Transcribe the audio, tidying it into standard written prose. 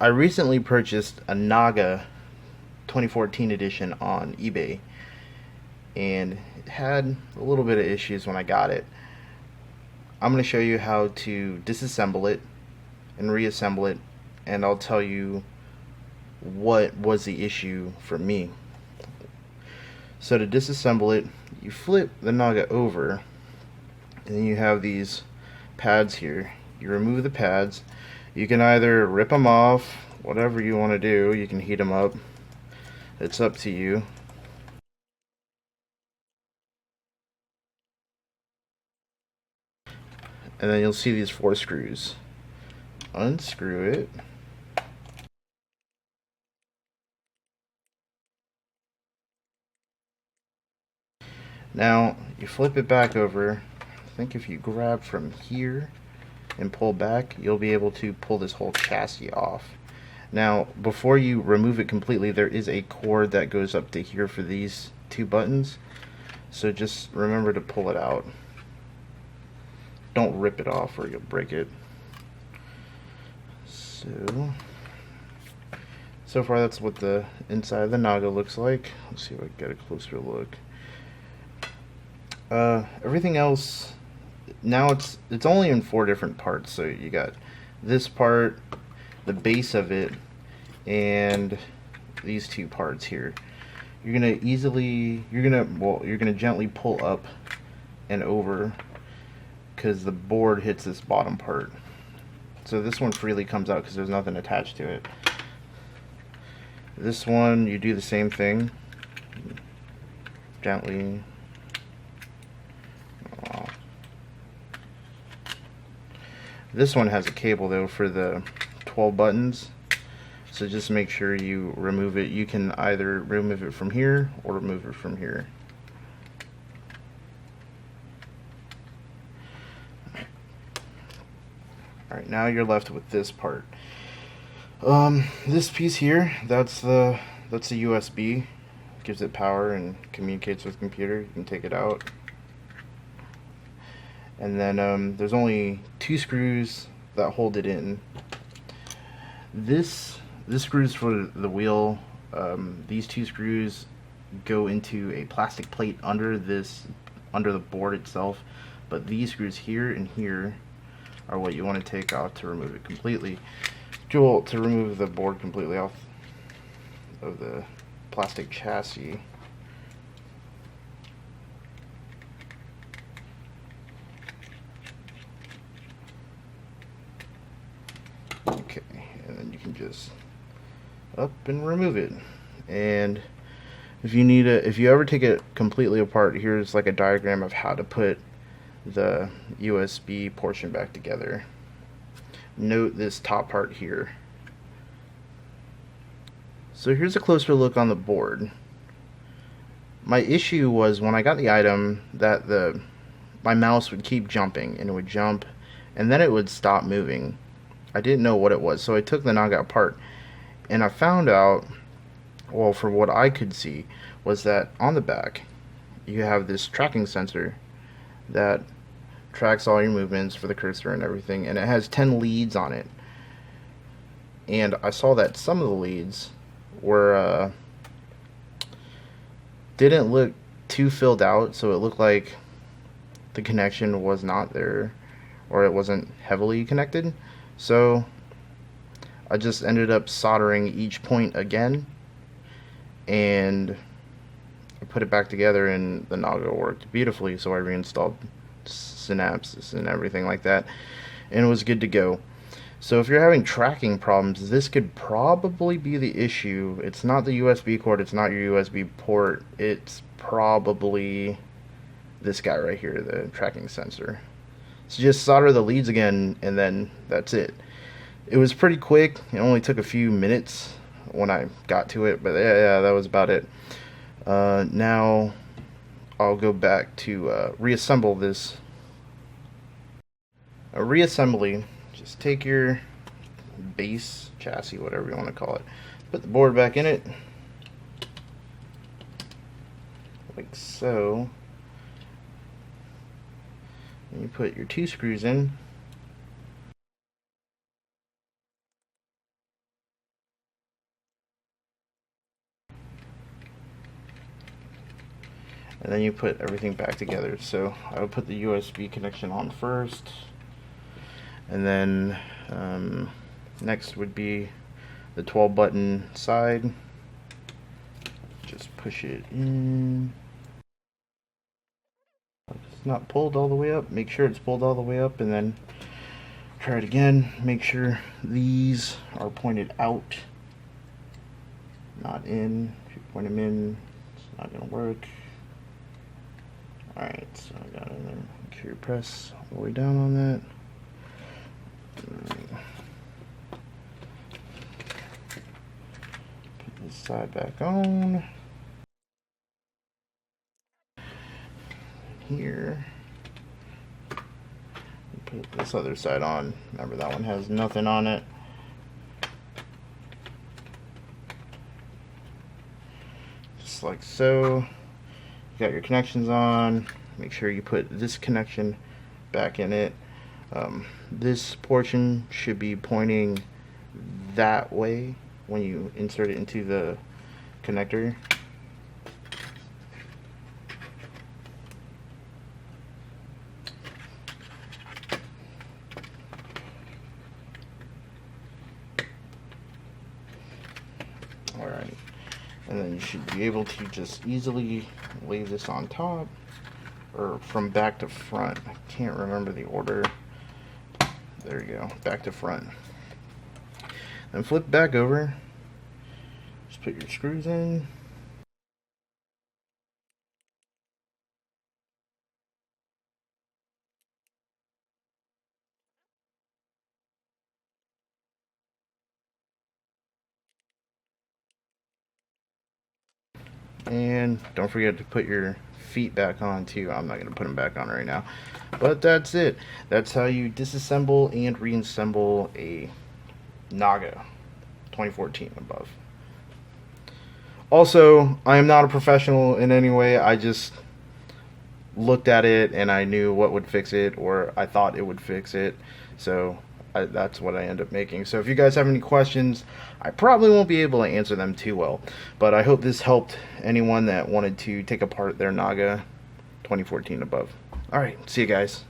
I recently purchased a Naga 2014 edition on eBay, and it had a little bit of issues when I got it. I'm going to show you how to disassemble it and reassemble it, and I'll tell you what was the issue for me. So to disassemble it, you flip the Naga over, and then you have these pads here. You remove the pads. You can either rip them off, whatever you want to do. You can heat them up. It's up to you. And then you'll see these 4 screws. Unscrew it. Now, you flip it back over. I think if you grab from here and pull back, you'll be able to pull this whole chassis off. Now, before you remove it completely, there is a cord that goes up to here for these 2 buttons. So just remember to pull it out. Don't rip it off or you'll break it. So far that's what the inside of the Naga looks like. Let's see if I can get a closer look. Everything else, now it's only in 4 different parts. So you got this part, the base of it, and these 2 parts here. You're gonna gently pull up and over because the board hits this bottom part. So this one freely comes out because there's nothing attached to it. This one, you do the same thing. Gently. This one has a cable though for the 12 buttons. So just make sure you remove it. You can either remove it from here or remove it from here. Alright, now you're left with this part. This piece here, that's the USB. Gives it power and communicates with the computer. You can take it out. And then there's only 2 screws that hold it in. This screws for the wheel. These 2 screws go into a plastic plate under the board itself, but these screws here and here are what you want to take off to remove it completely. To remove the board completely off of the plastic chassis. Okay, and then you can just up and remove it. And if you ever take it completely apart, here's like a diagram of how to put the USB portion back together. Note this top part here. So here's a closer look on the board. My issue was when I got the item that my mouse would keep jumping, and it would jump and then it would stop moving. I didn't know what it was, so I took the Naga apart and I found out, well, from what I could see, was that on the back you have this tracking sensor that tracks all your movements for the cursor and everything, and it has 10 leads on it. And I saw that some of the leads were didn't look too filled out, so it looked like the connection was not there, or it wasn't heavily connected. So I just ended up soldering each point again, and I put it back together, and the Naga worked beautifully. So I reinstalled synapses and everything like that, and it was good to go. So if you're having tracking problems, this could probably be the issue. It's not the USB cord, it's not your USB port, it's probably this guy right here, the tracking sensor. So just solder the leads again, and then that's it. It was pretty quick. It only took a few minutes when I got to it, but yeah, that was about it. Now I'll go back to reassemble this. A reassembly, just take your base chassis, whatever you want to call it, put the board back in it like so, and you put your 2 screws in, and then you put everything back together. So I would put the USB connection on first, and then next would be the 12 button side. Just push it in. It's not pulled all the way up. Make sure it's pulled all the way up, and then try it again. Make sure these are pointed out, not in. If you point them in, it's not gonna work. Alright, so I got it there. Make sure you press all the way down on that. Put this side back on. Here. Put this other side on. Remember, that one has nothing on it. Just like so. You got your connections on. Make sure you put this connection back in it. This portion should be pointing that way when you insert it into the connector. Alright, and then you should be able to just easily lay this on top, or from back to front. I can't remember the order. There you go, back to front. Then flip back over. Just put your screws in. And don't forget to put your feet back on too. I'm not going to put them back on right now. But that's it. That's how you disassemble and reassemble a Naga 2014 above. Also, I am not a professional in any way. I just looked at it and I knew what would fix it, or I thought it would fix it. So that's what I end up making. So if you guys have any questions, I probably won't be able to answer them too well, but I hope this helped anyone that wanted to take apart their Naga 2014 above. Alright, see you guys.